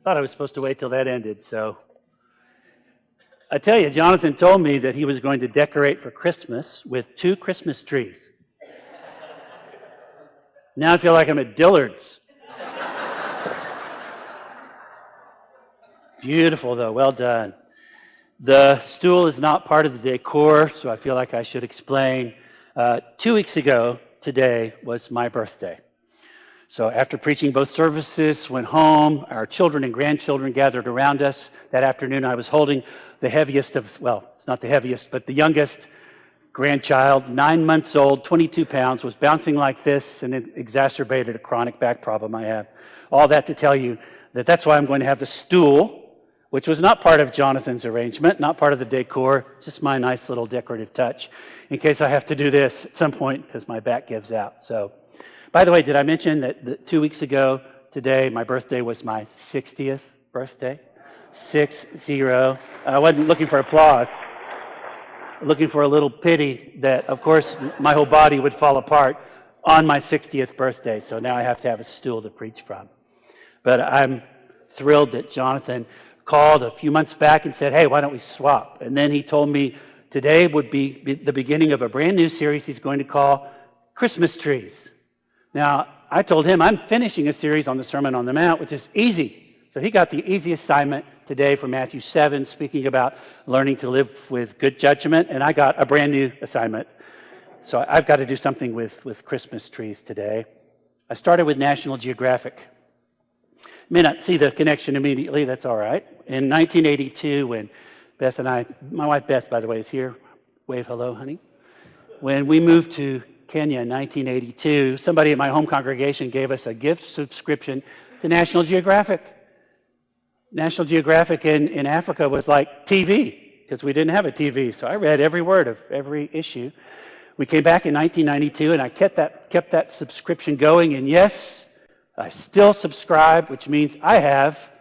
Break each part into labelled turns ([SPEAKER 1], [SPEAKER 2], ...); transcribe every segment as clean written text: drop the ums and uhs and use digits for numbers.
[SPEAKER 1] Thought I was supposed to wait till that ended, so. I tell you, Jonathan told me that he was going to decorate for Christmas with 2 Christmas trees. Now I feel like I'm at Dillard's. Beautiful, though. Well done. The stool is not part of the decor, so I feel like I should explain. 2 weeks ago, today, was my birthday. So after preaching both services, went home. Our children and grandchildren gathered around us. That afternoon, I was holding the heaviest of, well, it's not the heaviest, but the youngest grandchild, 9 months old, 22 pounds, was bouncing like this, and it exacerbated a chronic back problem I have. All that to tell you that that's why I'm going to have the stool, which was not part of Jonathan's arrangement, not part of the decor, just my nice little decorative touch, in case I have to do this at some point because my back gives out. So, by the way, did I mention that 2 weeks ago today, my birthday was my 60th birthday? 60. I wasn't looking for applause. Looking for a little pity that, of course, my whole body would fall apart on my 60th birthday, so now I have to have a stool to preach from. But I'm thrilled that Jonathan called a few months back and said, hey, why don't we swap? And then he told me today would be the beginning of a brand new series he's going to call Christmas Trees. Now, I told him I'm finishing a series on the Sermon on the Mount, which is easy. So he got the easy assignment today from Matthew 7, speaking about learning to live with good judgment, and I got a brand new assignment. So I've got to do something with Christmas trees today. I started with National Geographic. You may not see the connection immediately, that's all right. In 1982, when Beth and I, my wife Beth, by the way, is here. Wave hello, honey. When we moved to Kenya in 1982, somebody at my home congregation gave us a gift subscription to National Geographic. National Geographic in Africa was like TV, because we didn't have a TV, so I read every word of every issue. We came back in 1992, and I kept that subscription going, and yes, I still subscribe, which means I have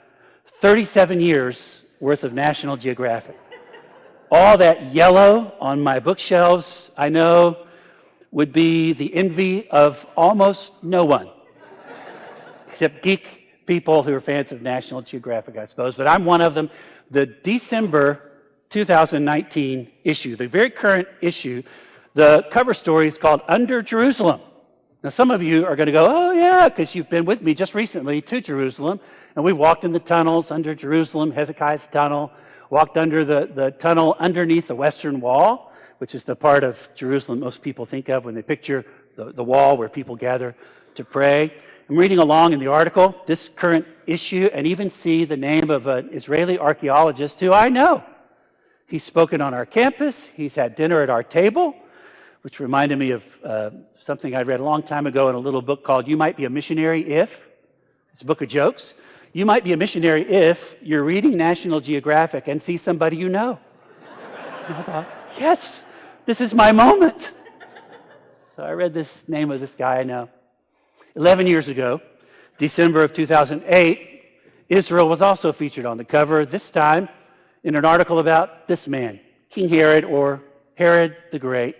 [SPEAKER 1] 37 years worth of National Geographic. All that yellow on my bookshelves, I know, would be the envy of almost no one, except geek people who are fans of National Geographic, I suppose, but I'm one of them. The December 2019 issue, the very current issue, the cover story is called Under Jerusalem. Now, some of you are going to go, oh, yeah, because you've been with me just recently to Jerusalem, and we walked in the tunnels under Jerusalem, Hezekiah's tunnel, walked under the tunnel underneath the Western Wall, which is the part of Jerusalem most people think of when they picture the wall where people gather to pray. I'm reading along in the article, this current issue, and even see the name of an Israeli archaeologist who I know. He's spoken on our campus. He's had dinner at our table, which reminded me of something I read a long time ago in a little book called You Might Be a Missionary If. It's a book of jokes. You might be a missionary if you're reading National Geographic and see somebody you know. And I thought, yes, this is my moment. So I read this name of this guy I know. 11 years ago, December of 2008, Israel was also featured on the cover, this time in an article about this man, King Herod, or Herod the Great.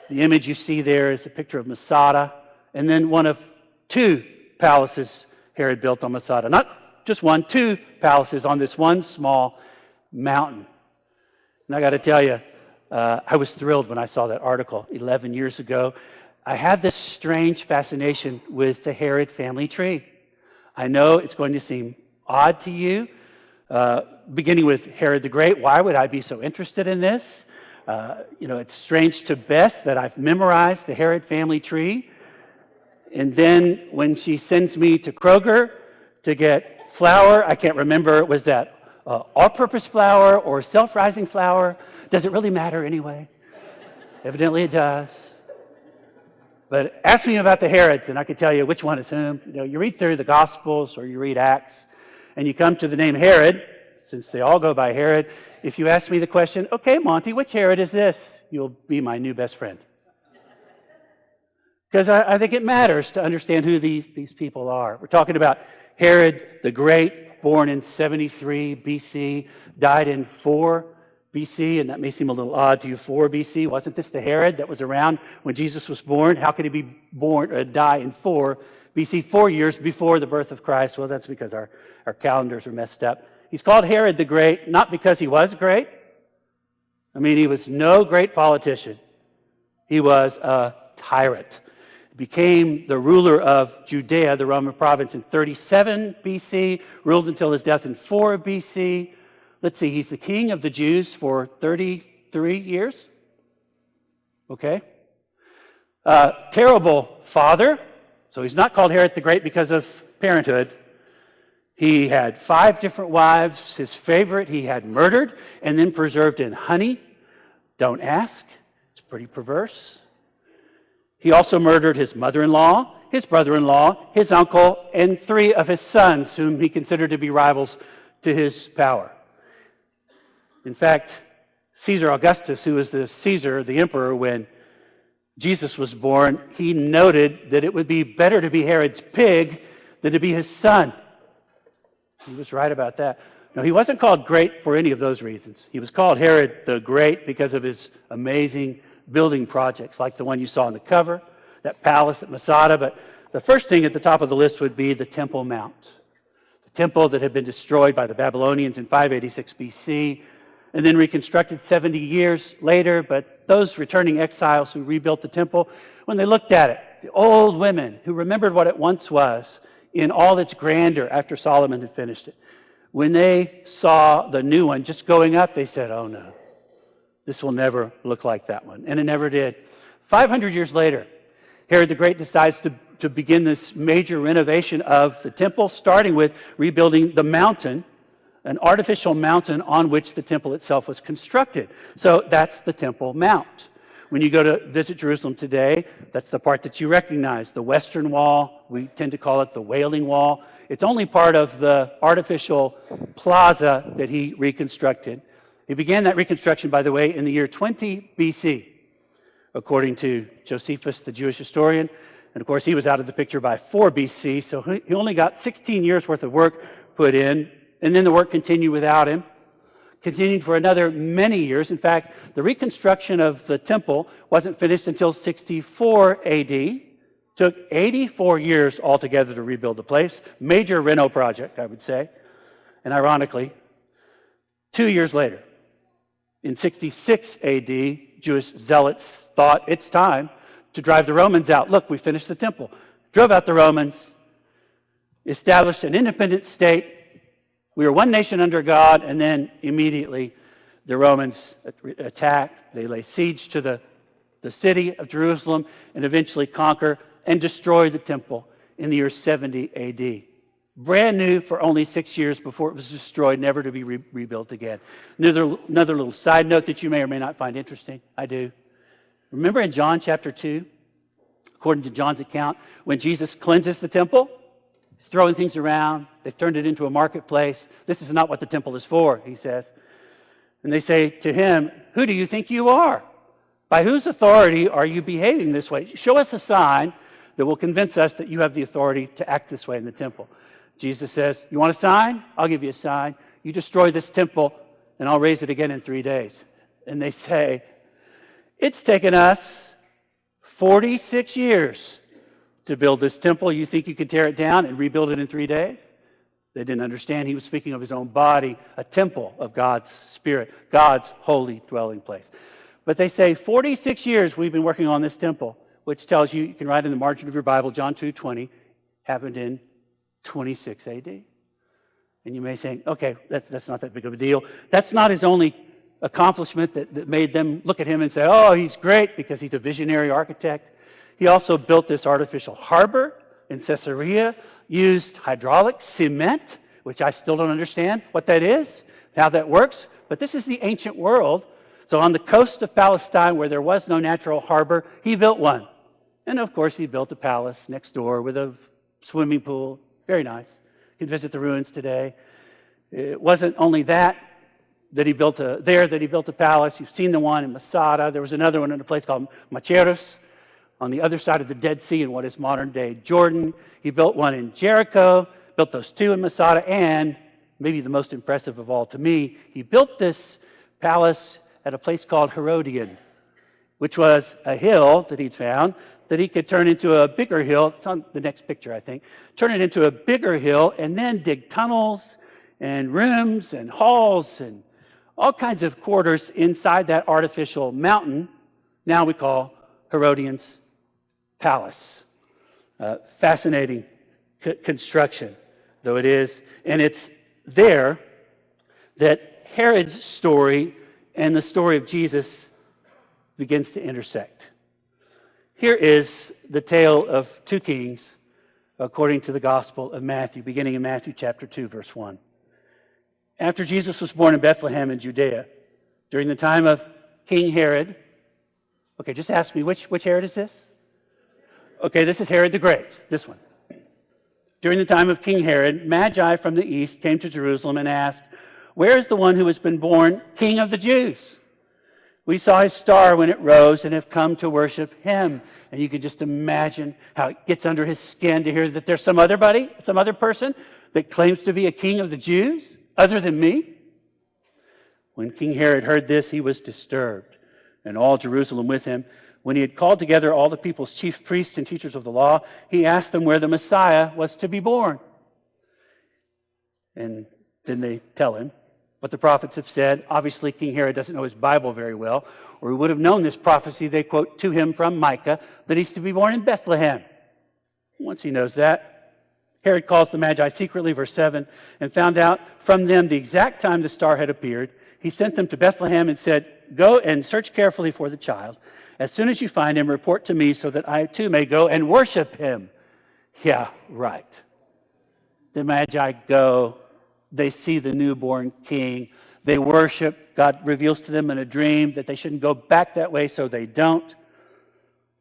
[SPEAKER 1] The image you see there is a picture of Masada, and then one of 2 palaces Herod built on Masada. Not just 1, 2 palaces on this one small mountain. And I got to tell you, I was thrilled when I saw that article 11 years ago. I have this strange fascination with the Herod family tree. I know it's going to seem odd to you, beginning with Herod the Great. Why would I be so interested in this? It's strange to Beth that I've memorized the Herod family tree. And then when she sends me to Kroger to get flour, I can't remember, was that all-purpose flour or self-rising flour? Does it really matter anyway? Evidently it does. But ask me about the Herods, and I can tell you which one is whom. You read through the Gospels or you read Acts, and you come to the name Herod, since they all go by Herod. If you ask me the question, okay, Monty, which Herod is this? You'll be my new best friend. Because I think it matters to understand who these people are. We're talking about Herod the Great, born in 73 BC, died in 4 BC, and that may seem a little odd to you, 4 BC. Wasn't this the Herod that was around when Jesus was born? How could he be die in 4 BC, 4 years before the birth of Christ? Well, that's because our calendars are messed up. He's called Herod the Great, not because he was great. I mean, he was no great politician. He was a tyrant. He became the ruler of Judea, the Roman province, in 37 BC, ruled until his death in 4 BC. Let's see, he's the king of the Jews for 33 years. Okay. Terrible father. So he's not called Herod the Great because of parenthood. He had 5 different wives. His favorite he had murdered and then preserved in honey. Don't ask. It's pretty perverse. He also murdered his mother-in-law, his brother-in-law, his uncle, and 3 of his sons, whom he considered to be rivals to his power. In fact, Caesar Augustus, who was the emperor when Jesus was born, he noted that it would be better to be Herod's pig than to be his son. He was right about that. No, he wasn't called great for any of those reasons. He was called Herod the Great because of his amazing building projects, like the one you saw on the cover, that palace at Masada. But the first thing at the top of the list would be the Temple Mount, the temple that had been destroyed by the Babylonians in 586 BC, and then reconstructed 70 years later. But those returning exiles who rebuilt the temple, when they looked at it, the old women who remembered what it once was in all its grandeur after Solomon had finished it, when they saw the new one just going up, they said, oh no, this will never look like that one. And it never did. 500 years later, Herod the Great decides to begin this major renovation of the temple, starting with rebuilding the mountain, an artificial mountain on which the temple itself was constructed. So that's the Temple Mount. When you go to visit Jerusalem today, that's the part that you recognize, the Western Wall. We tend to call it the Wailing Wall. It's only part of the artificial plaza that he reconstructed. He began that reconstruction, by the way, in the year 20 BC, according to Josephus, the Jewish historian. And of course, he was out of the picture by 4 BC, so he only got 16 years worth of work put in, and then the work continued without him. Continued for another many years. In fact, the reconstruction of the temple wasn't finished until 64 AD. Took 84 years altogether to rebuild the place. Major reno project, I would say. And ironically, 2 years later, in 66 AD, Jewish zealots thought it's time to drive the Romans out. Look, we finished the temple. Drove out the Romans, established an independent state. We were one nation under God, and then immediately the Romans attack. They lay siege to the city of Jerusalem and eventually conquer and destroy the temple in the year 70 AD. Brand new for only 6 years before it was destroyed, never to be rebuilt again. Another little side note that you may or may not find interesting. I do. Remember in John chapter 2, according to John's account, when Jesus cleanses the temple? He's throwing things around. They've turned it into a marketplace. This is not what the temple is for, he says. And they say to him, who do you think you are? By whose authority are you behaving this way? Show us a sign that will convince us that you have the authority to act this way in the temple. Jesus says, you want a sign? I'll give you a sign. You destroy this temple, and I'll raise it again in 3 days. And they say, it's taken us 46 years to build this temple. You think you can tear it down and rebuild it in 3 days? They didn't understand he was speaking of his own body, a temple of God's Spirit, God's holy dwelling place. But they say, 46 years we've been working on this temple, which tells you, you can write in the margin of your Bible, John 2:20, happened in 26 AD. And you may think, okay, that's not that big of a deal. That's not his only accomplishment that made them look at him and say, oh, he's great because he's a visionary architect. He also built this artificial harbor in Caesarea, used hydraulic cement, which I still don't understand what that is, how that works. But this is the ancient world. So on the coast of Palestine, where there was no natural harbor, he built one. And of course, he built a palace next door with a swimming pool. Very nice. You can visit the ruins today. It wasn't only that he built a palace. You've seen the one in Masada. There was another one in a place called Machaerus, on the other side of the Dead Sea in what is modern-day Jordan. He built one in Jericho, built those 2 in Masada, and maybe the most impressive of all to me, he built this palace at a place called Herodian, which was a hill that he'd found that he could turn into a bigger hill. It's on the next picture, I think. Turn it into a bigger hill and then dig tunnels and rooms and halls and all kinds of quarters inside that artificial mountain, now we call Herodian's Palace. Fascinating construction, though it is. And it's there that Herod's story and the story of Jesus begins to intersect. Here is the tale of two kings according to the Gospel of Matthew, beginning in Matthew chapter 2, verse 1. After Jesus was born in Bethlehem in Judea, during the time of King Herod, okay, just ask me, which Herod is this? Okay, this is Herod the Great, this one. During the time of King Herod, Magi from the east came to Jerusalem and asked, "Where is the one who has been born King of the Jews? We saw his star when it rose and have come to worship him." And you can just imagine how it gets under his skin to hear that there's some other person that claims to be a king of the Jews other than me. When King Herod heard this, he was disturbed, and all Jerusalem with him. When he had called together all the people's chief priests and teachers of the law, he asked them where the Messiah was to be born. And then they tell him what the prophets have said. Obviously, King Herod doesn't know his Bible very well, or he would have known this prophecy they quote to him from Micah, that he's to be born in Bethlehem. Once he knows that, Herod calls the Magi secretly, verse 7, and found out from them the exact time the star had appeared. He sent them to Bethlehem and said, "Go and search carefully for the child. As soon as you find him, report to me so that I too may go and worship him." Yeah, right. The Magi go. They see the newborn king. They worship. God reveals to them in a dream that they shouldn't go back that way, so they don't. At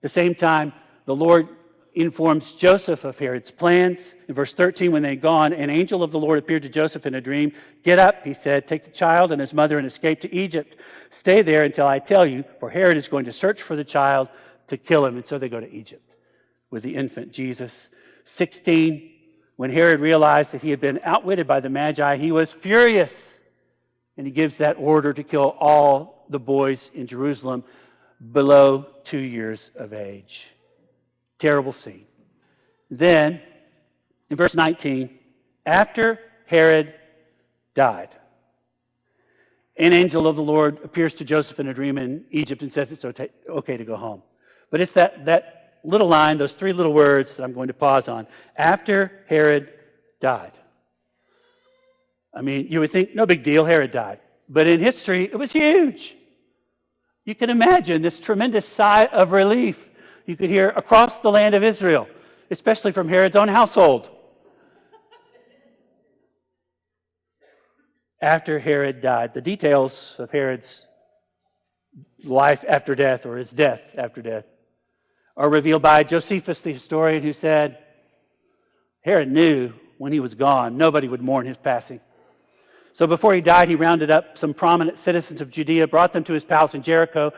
[SPEAKER 1] the same time, the Lord informs Joseph of Herod's plans. In verse 13, when they'd gone, an angel of the Lord appeared to Joseph in a dream. "Get up," he said, "take the child and his mother and escape to Egypt. Stay there until I tell you, for Herod is going to search for the child to kill him." And so they go to Egypt with the infant Jesus. 16, when Herod realized that he had been outwitted by the Magi, he was furious. And he gives that order to kill all the boys in Jerusalem below 2 years of age. Terrible scene. Then, in verse 19, after Herod died, an angel of the Lord appears to Joseph in a dream in Egypt and says it's okay to go home. But it's that little line, those three little words that I'm going to pause on. After Herod died. I mean, you would think, no big deal, Herod died. But in history, it was huge. You can imagine this tremendous sigh of relief you could hear across the land of Israel, especially from Herod's own household. After Herod died, the details of Herod's life after death, or his death after death, are revealed by Josephus, the historian, who said, Herod knew when he was gone, nobody would mourn his passing. So before he died, he rounded up some prominent citizens of Judea, brought them to his palace in Jericho,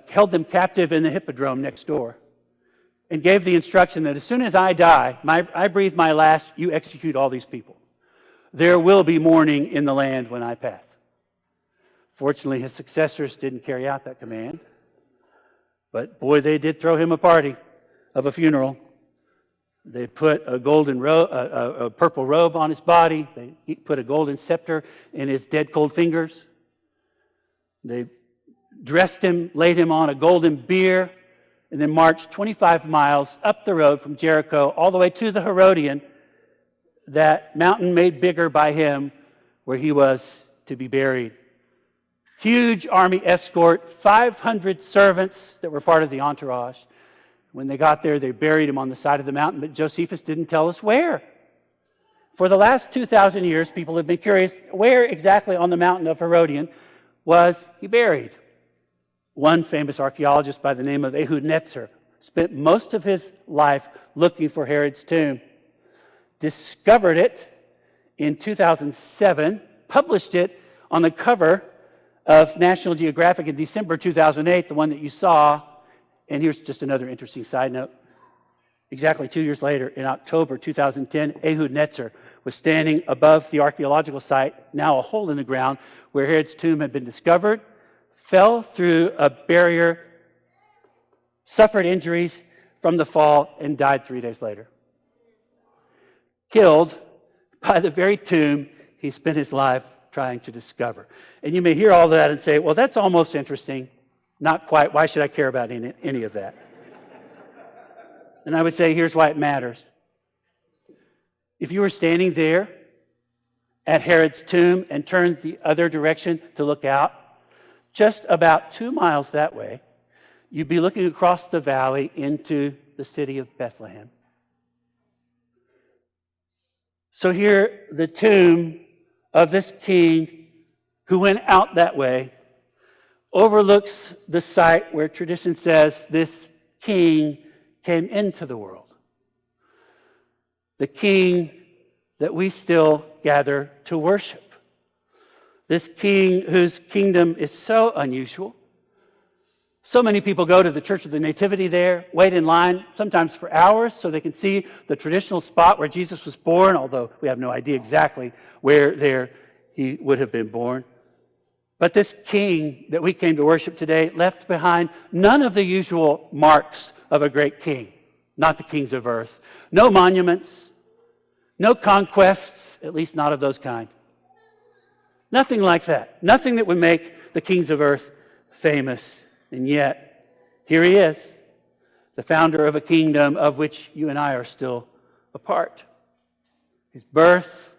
[SPEAKER 1] held them captive in the hippodrome next door, and gave the instruction that as soon as I die, I breathe my last, you execute all these people. There will be mourning in the land when I pass. Fortunately, his successors didn't carry out that command. But boy, they did throw him a party of a funeral. They put a golden a purple robe on his body. They put a golden scepter in his dead cold fingers. They dressed him, laid him on a golden bier, and then marched 25 miles up the road from Jericho all the way to the Herodian, that mountain made bigger by him, where he was to be buried. Huge army escort, 500 servants that were part of the entourage. When they got there, they buried him on the side of the mountain, but Josephus didn't tell us where. For the last 2,000 years, people have been curious, where exactly on the mountain of Herodian was he buried? One famous archaeologist by the name of Ehud Netzer spent most of his life looking for Herod's tomb, discovered it in 2007, published it on the cover of National Geographic in December 2008, the one that you saw. And here's just another interesting side note. Exactly 2 years later, in October 2010, Ehud Netzer was standing above the archaeological site, now a hole in the ground, where Herod's tomb had been discovered, fell through a barrier, suffered injuries from the fall, and died 3 days later. Killed by the very tomb he spent his life trying to discover. And you may hear all that and say, well, that's almost interesting. Not quite. Why should I care about any of that? And I would say, here's why it matters. If you were standing there at Herod's tomb and turned the other direction to look out, just about 2 miles that way, you'd be looking across the valley into the city of Bethlehem. So here, the tomb of this king who went out that way overlooks the site where tradition says this king came into the world. The king that we still gather to worship. This king whose kingdom is so unusual. So many people go to the Church of the Nativity there, wait in line, sometimes for hours, so they can see the traditional spot where Jesus was born, although we have no idea exactly where there he would have been born. But this king that we came to worship today left behind none of the usual marks of a great king, not the kings of earth. No monuments, no conquests, at least not of those kind. Nothing like that. Nothing that would make the kings of earth famous. And yet, here he is, the founder of a kingdom of which you and I are still a part. His birth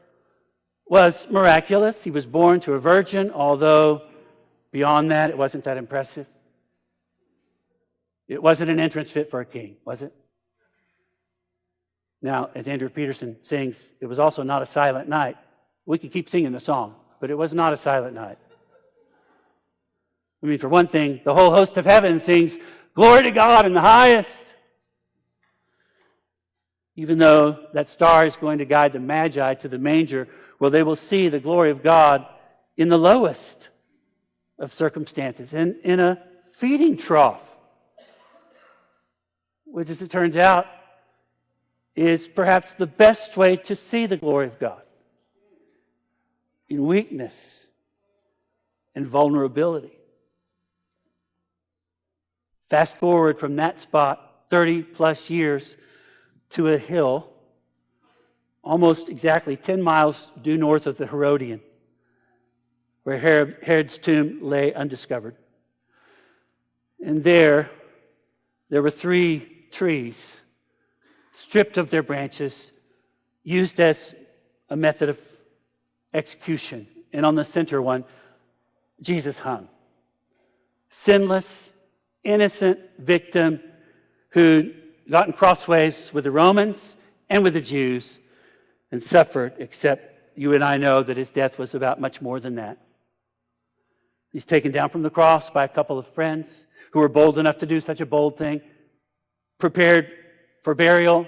[SPEAKER 1] was miraculous. He was born to a virgin, although beyond that, it wasn't that impressive. It wasn't an entrance fit for a king, was it? Now, as Andrew Peterson sings, it was also not a silent night. We could keep singing the song, but it was not a silent night. I mean, for one thing, the whole host of heaven sings, "Glory to God in the highest." Even though that star is going to guide the Magi to the manger, where they will see the glory of God in the lowest of circumstances, and in a feeding trough, which, as it turns out, is perhaps the best way to see the glory of God. In weakness and vulnerability. Fast forward from that spot 30 plus years to a hill almost exactly 10 miles due north of the Herodian, where Herod's tomb lay undiscovered. And there were 3 trees stripped of their branches, used as a method of execution. And on the center one, Jesus hung. Sinless, innocent victim who got in crossways with the Romans and with the Jews and suffered, except you and I know that his death was about much more than that. He's taken down from the cross by a couple of friends who were bold enough to do such a bold thing, prepared for burial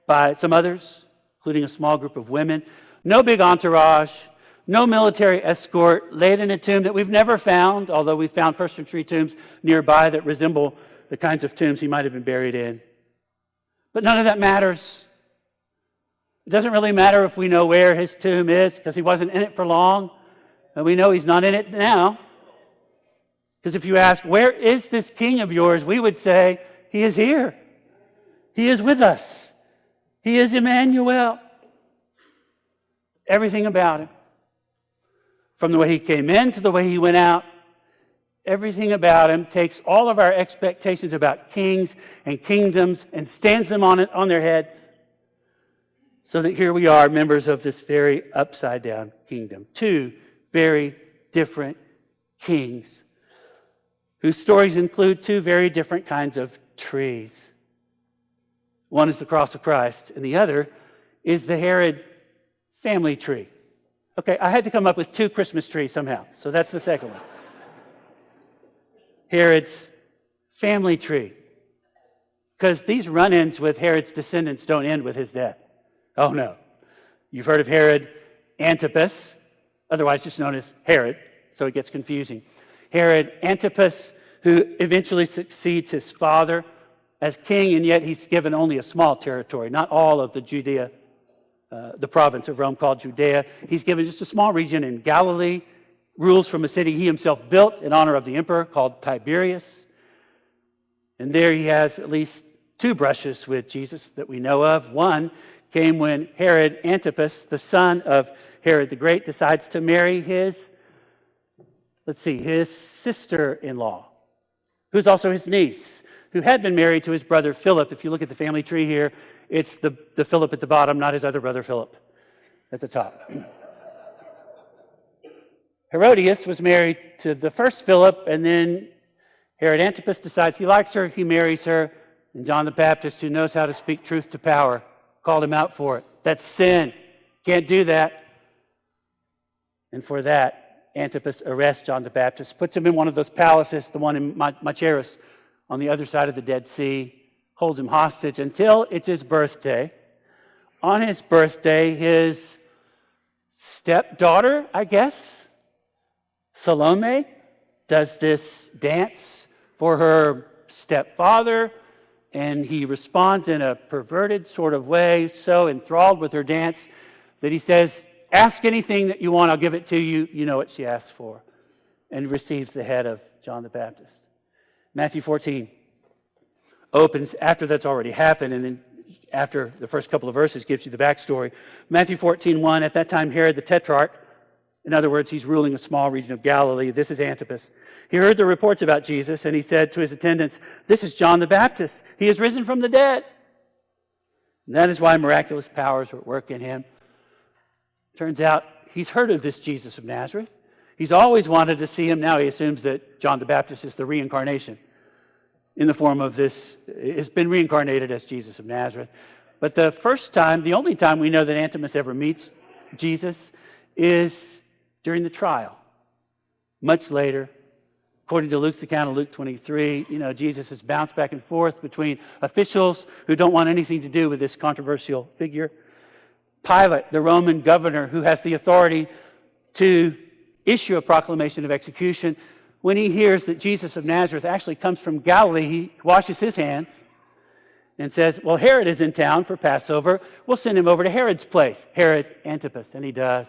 [SPEAKER 1] by some others, including a small group of women. No big entourage, no military escort, laid in a tomb that we've never found, although we found first century tombs nearby that resemble the kinds of tombs he might have been buried in. But none of that matters. It doesn't really matter if we know where his tomb is, because he wasn't in it for long, and we know he's not in it now. Because if you ask, where is this king of yours? We would say, he is here. He is with us. He is Emmanuel. Everything about him, from the way he came in to the way he went out, everything about him takes all of our expectations about kings and kingdoms and stands them on their heads, so that here we are, members of this very upside-down kingdom. 2 very different kings, whose stories include 2 very different kinds of trees. One is the cross of Christ, and the other is the Herod family tree. Okay, I had to come up with 2 Christmas trees somehow, so that's the second one. Herod's family tree. Because these run-ins with Herod's descendants don't end with his death. Oh no. You've heard of Herod Antipas, otherwise just known as Herod, so it gets confusing. Herod Antipas, who eventually succeeds his father as king, and yet he's given only a small territory, not all of the Judea the province of Rome called Judea. He's given just a small region in Galilee, rules from a city he himself built in honor of the emperor called Tiberius. And there he has at least two brushes with Jesus that we know of. One came when Herod Antipas, the son of Herod the Great, decides to marry his sister-in-law, who's also his niece, who had been married to his brother Philip. If you look at the family tree here, it's the Philip at the bottom, not his other brother Philip at the top. Herodias was married to the first Philip, and then Herod Antipas decides he likes her, he marries her, and John the Baptist, who knows how to speak truth to power, called him out for it. That's sin. Can't do that. And for that, Antipas arrests John the Baptist, puts him in one of those palaces, the one in Machaerus, on the other side of the Dead Sea, holds him hostage until it's his birthday. On his birthday, his stepdaughter, I guess, Salome, does this dance for her stepfather, and he responds in a perverted sort of way, so enthralled with her dance that he says, "Ask anything that you want, I'll give it to you. You know what she asked for." And receives the head of John the Baptist. Matthew 14 opens after that's already happened, and then after the first couple of verses gives you the backstory. Matthew 14:1, at that time Herod the Tetrarch, in other words, he's ruling a small region of Galilee. This is Antipas. He heard the reports about Jesus, and he said to his attendants, "This is John the Baptist. He has risen from the dead." And that is why miraculous powers are at work in him. Turns out he's heard of this Jesus of Nazareth. He's always wanted to see him. Now he assumes that John the Baptist is the reincarnation in the form of this, has been reincarnated as Jesus of Nazareth. But the first time, the only time we know that Antipas ever meets Jesus is during the trial. Much later, according to Luke's account of Luke 23, Jesus has bounced back and forth between officials who don't want anything to do with this controversial figure. Pilate, the Roman governor who has the authority to issue a proclamation of execution, when he hears that Jesus of Nazareth actually comes from Galilee, he washes his hands and says, "Well, Herod is in town for Passover. We'll send him over to Herod's place, Herod Antipas." And he does.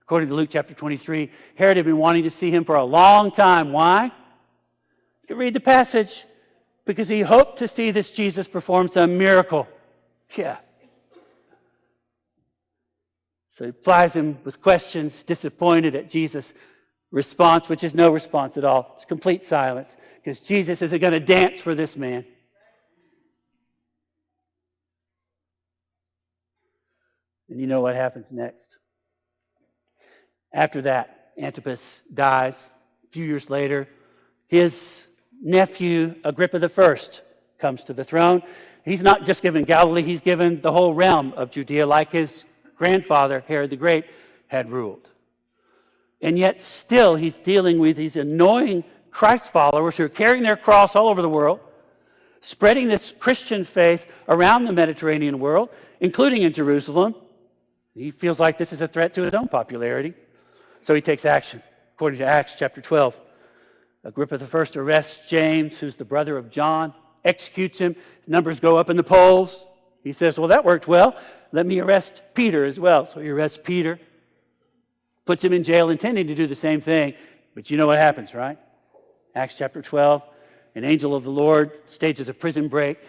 [SPEAKER 1] According to Luke chapter 23, Herod had been wanting to see him for a long time. Why? You can read the passage. Because he hoped to see this Jesus perform some miracle. Yeah. So he plies him with questions, disappointed at Jesus' response, which is no response at all. It's complete silence. Because Jesus isn't going to dance for this man. And you know what happens next. After that, Antipas dies. A few years later, his nephew, Agrippa I, comes to the throne. He's not just given Galilee, he's given the whole realm of Judea like his grandfather, Herod the Great, had ruled. And yet still he's dealing with these annoying Christ followers who are carrying their cross all over the world, spreading this Christian faith around the Mediterranean world, including in Jerusalem. He feels like this is a threat to his own popularity. So he takes action. According to Acts chapter 12, Agrippa I arrests James, who's the brother of John, executes him. Numbers go up in the polls. He says, "Well, that worked well. Let me arrest Peter as well." So he arrests Peter, puts him in jail, intending to do the same thing. But you know what happens, right? Acts chapter 12, an angel of the Lord stages a prison break,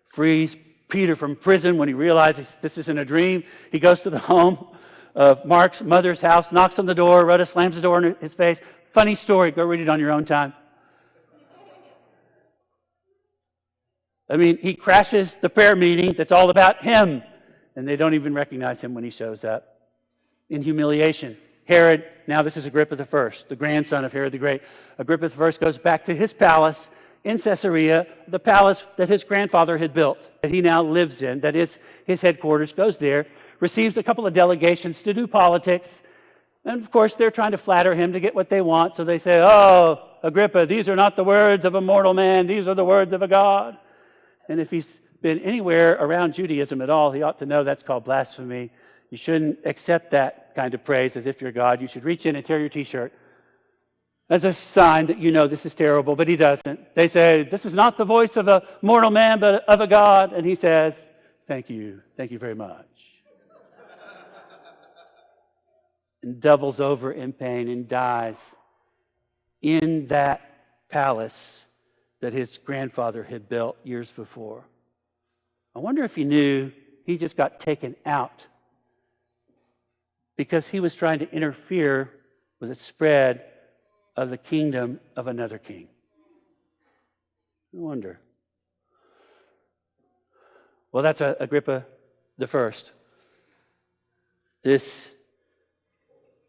[SPEAKER 1] frees Peter from prison. When he realizes this isn't a dream, he goes to the home of Mark's mother's house, knocks on the door, Rhoda slams the door in his face. Funny story, go read it on your own time. I mean, he crashes the prayer meeting that's all about him, and they don't even recognize him when he shows up. In humiliation, Herod, now this is Agrippa I, the grandson of Herod the Great. Agrippa I goes back to his palace in Caesarea, the palace that his grandfather had built, that he now lives in, that is his headquarters, goes there, receives a couple of delegations to do politics. And of course, they're trying to flatter him to get what they want. So they say, "Oh, Agrippa, these are not the words of a mortal man. These are the words of a God." And if he's been anywhere around Judaism at all, he ought to know that's called blasphemy. You shouldn't accept that kind of praise as if you're God. You should reach in and tear your T-shirt as a sign that you know this is terrible, but he doesn't. They say, "This is not the voice of a mortal man, but of a God." And he says, "Thank you very much." and doubles over in pain and dies in that palace that his grandfather had built years before. I wonder if he knew he just got taken out because he was trying to interfere with the spread of the kingdom of another king. I wonder. Well, that's Agrippa the First. This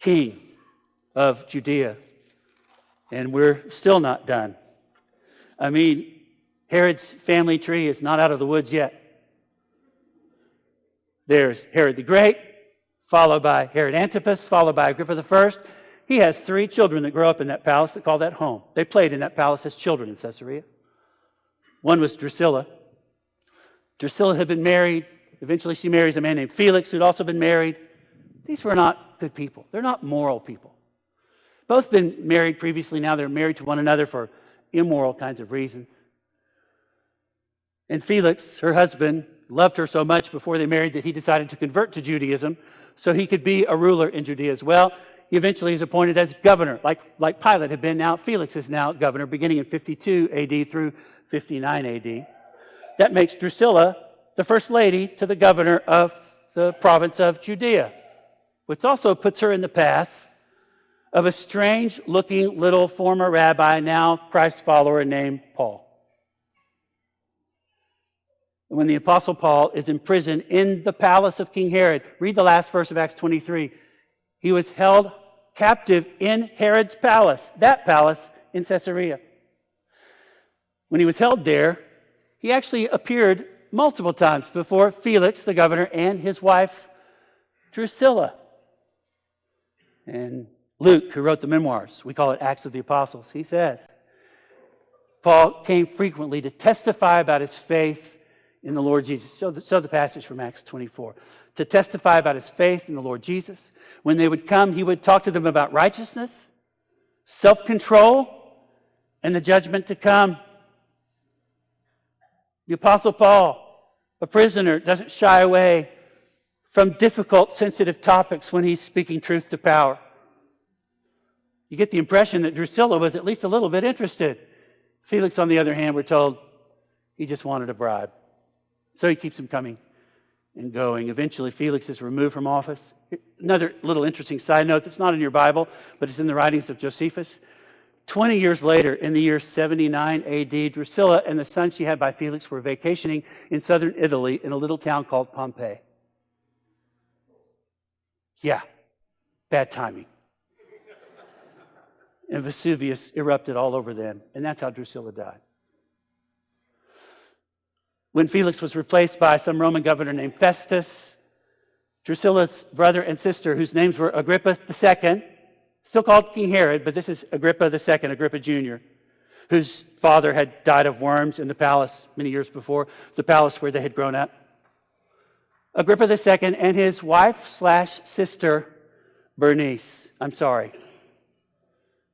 [SPEAKER 1] king of Judea. And we're still not done. I mean, Herod's family tree is not out of the woods yet. There's Herod the Great, followed by Herod Antipas, followed by Agrippa the First. He has 3 children that grow up in that palace that call that home. They played in that palace as children in Caesarea. One was Drusilla. Drusilla had been married. Eventually she marries a man named Felix who'd also been married. These were not good people. They're not moral people. Both been married previously. Now they're married to one another for immoral kinds of reasons. And Felix, her husband, loved her so much before they married that he decided to convert to Judaism so he could be a ruler in Judea as well. He eventually is appointed as governor, like Pilate had been. Now Felix is now governor, beginning in 52 AD through 59 AD. That makes Drusilla the first lady to the governor of the province of Judea, which also puts her in the path of a strange-looking little former rabbi, now Christ follower named Paul. And when the Apostle Paul is imprisoned in the palace of King Herod, read the last verse of Acts 23. He was held captive in Herod's palace, that palace in Caesarea. When he was held there, he actually appeared multiple times before Felix, the governor, and his wife, Drusilla. And Luke, who wrote the memoirs, we call it Acts of the Apostles, he says, Paul came frequently to testify about his faith in the Lord Jesus. So the passage from Acts 24. To testify about his faith in the Lord Jesus. When they would come, he would talk to them about righteousness, self-control, and the judgment to come. The Apostle Paul, a prisoner, doesn't shy away from difficult, sensitive topics when he's speaking truth to power. You get the impression that Drusilla was at least a little bit interested. Felix, on the other hand, we're told he just wanted a bribe. So he keeps him coming and going. Eventually, Felix is removed from office. Another little interesting side note that's not in your Bible, but it's in the writings of Josephus. 20 years later, in the year 79 AD, Drusilla and the son she had by Felix were vacationing in southern Italy in a little town called Pompeii. Yeah, bad timing. And Vesuvius erupted all over them, and that's how Drusilla died. When Felix was replaced by some Roman governor named Festus, Drusilla's brother and sister, whose names were Agrippa II, still called King Herod, but this is Agrippa II, Agrippa Jr., whose father had died of worms in the palace many years before, the palace where they had grown up. Agrippa II and his wife/sister, Bernice. I'm sorry,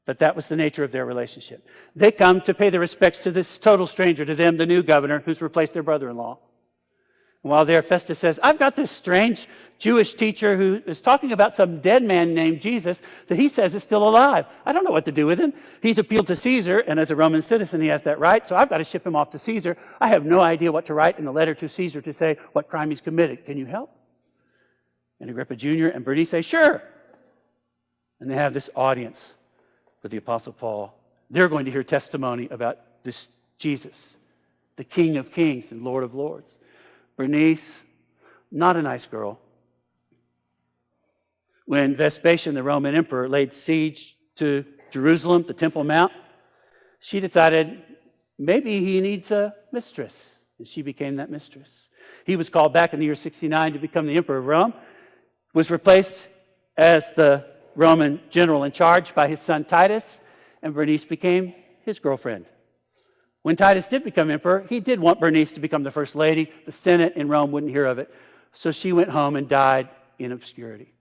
[SPEAKER 1] but that was the nature of their relationship. They come to pay their respects to this total stranger to them, the new governor, who's replaced their brother-in-law. And while there, Festus says, I've got this strange Jewish teacher who is talking about some dead man named Jesus that he says is still alive. I don't know what to do with him. He's appealed to Caesar, and as a Roman citizen, he has that right, so I've got to ship him off to Caesar. I have no idea what to write in the letter to Caesar to say what crime he's committed. Can you help? And Agrippa Jr. and Bernice say, sure. And they have this audience with the Apostle Paul. They're going to hear testimony about this Jesus, the King of Kings and Lord of Lords. Bernice, not a nice girl. When Vespasian, the Roman emperor, laid siege to Jerusalem, the Temple Mount, she decided maybe he needs a mistress, and she became that mistress. He was called back in the year 69 to become the emperor of Rome, was replaced as the Roman general in charge by his son Titus, and Bernice became his girlfriend. When Titus did become emperor, he did want Bernice to become the first lady. The Senate in Rome wouldn't hear of it. So she went home and died in obscurity.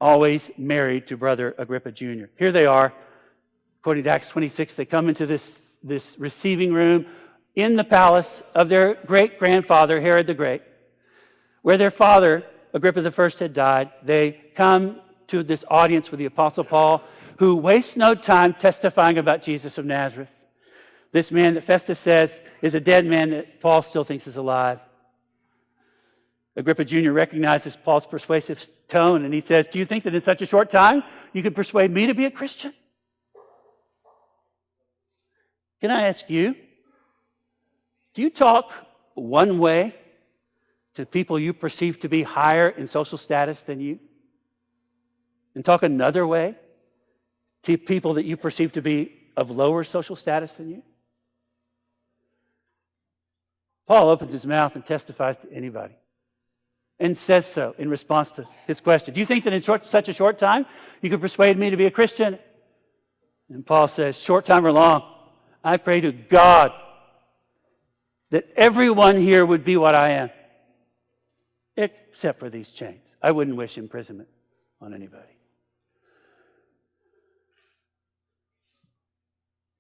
[SPEAKER 1] Always married to brother Agrippa Jr. Here they are. According to Acts 26, they come into this receiving room in the palace of their great-grandfather, Herod the Great, where their father, Agrippa I had died. They come to this audience with the Apostle Paul, who wastes no time testifying about Jesus of Nazareth. This man that Festus says is a dead man that Paul still thinks is alive. Agrippa Jr. recognizes Paul's persuasive tone, and he says, "Do you think that in such a short time you could persuade me to be a Christian?" Can I ask you, do you talk one way to people you perceive to be higher in social status than you, and talk another way to people that you perceive to be of lower social status than you? Paul opens his mouth and testifies to anybody, and says so in response to his question. Do you think that in such a short time you could persuade me to be a Christian? And Paul says, short time or long, I pray to God that everyone here would be what I am, except for these chains. I wouldn't wish imprisonment on anybody.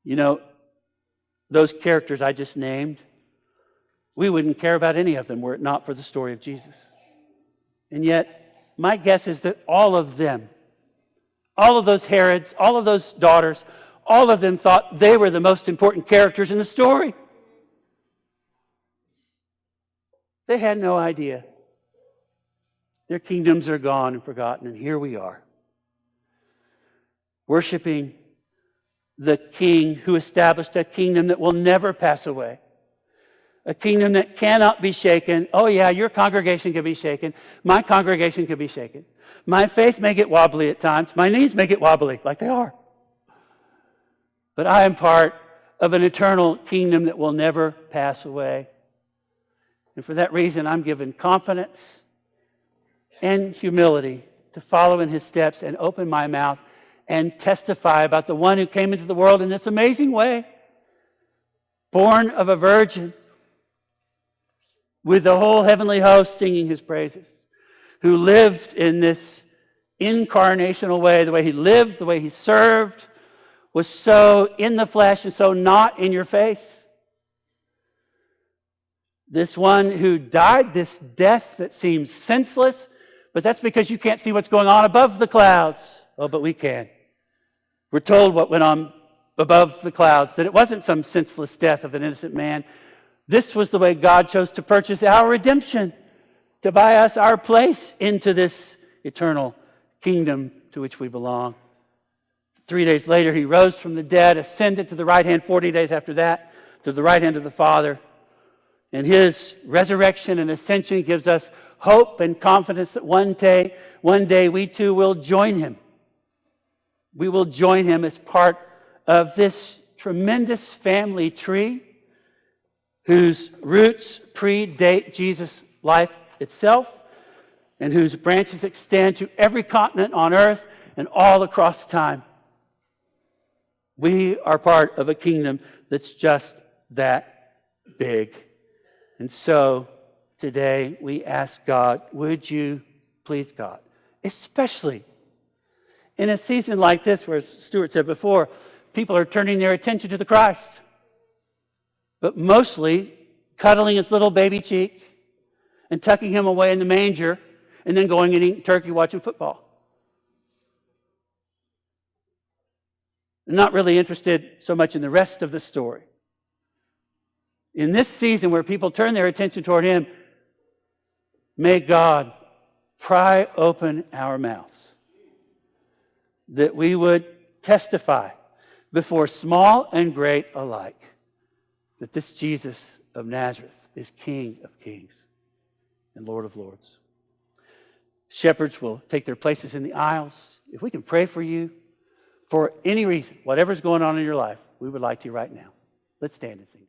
[SPEAKER 1] You know, those characters I just named, we wouldn't care about any of them were it not for the story of Jesus. And yet, my guess is that all of them, all of those Herods, all of those daughters, all of them thought they were the most important characters in the story. They had no idea. Their kingdoms are gone and forgotten, and here we are, worshiping the King who established a kingdom that will never pass away. A kingdom that cannot be shaken. Oh yeah, your congregation can be shaken. My congregation can be shaken. My faith may get wobbly at times. My knees may get wobbly, like they are. But I am part of an eternal kingdom that will never pass away. And for that reason, I'm given confidence and humility to follow in his steps and open my mouth and testify about the one who came into the world in this amazing way, born of a virgin, with the whole heavenly host singing his praises, who lived in this incarnational way, the way he lived, the way he served, was so in the flesh and so not in your face. This one who died this death that seems senseless, but that's because you can't see what's going on above the clouds. Oh, but we can. We're told what went on above the clouds, that it wasn't some senseless death of an innocent man. This was the way God chose to purchase our redemption, to buy us our place into this eternal kingdom to which we belong. 3 days later, he rose from the dead, ascended to the right hand 40 days after that, to the right hand of the Father. And his resurrection and ascension gives us hope and confidence that one day we too will join him. We will join him as part of this tremendous family tree whose roots predate Jesus' life itself and whose branches extend to every continent on earth and all across time. We are part of a kingdom that's just that big. And so today we ask God, would you please God, especially in a season like this where, as Stuart said before, people are turning their attention to the Christ, but mostly cuddling his little baby cheek and tucking him away in the manger and then going and eating turkey watching football. Not really interested so much in the rest of the story. In this season where people turn their attention toward him, may God pry open our mouths, that we would testify before small and great alike that this Jesus of Nazareth is King of kings and Lord of lords. Shepherds will take their places in the aisles. If we can pray for you for any reason, whatever's going on in your life, we would like to right now. Let's stand and sing.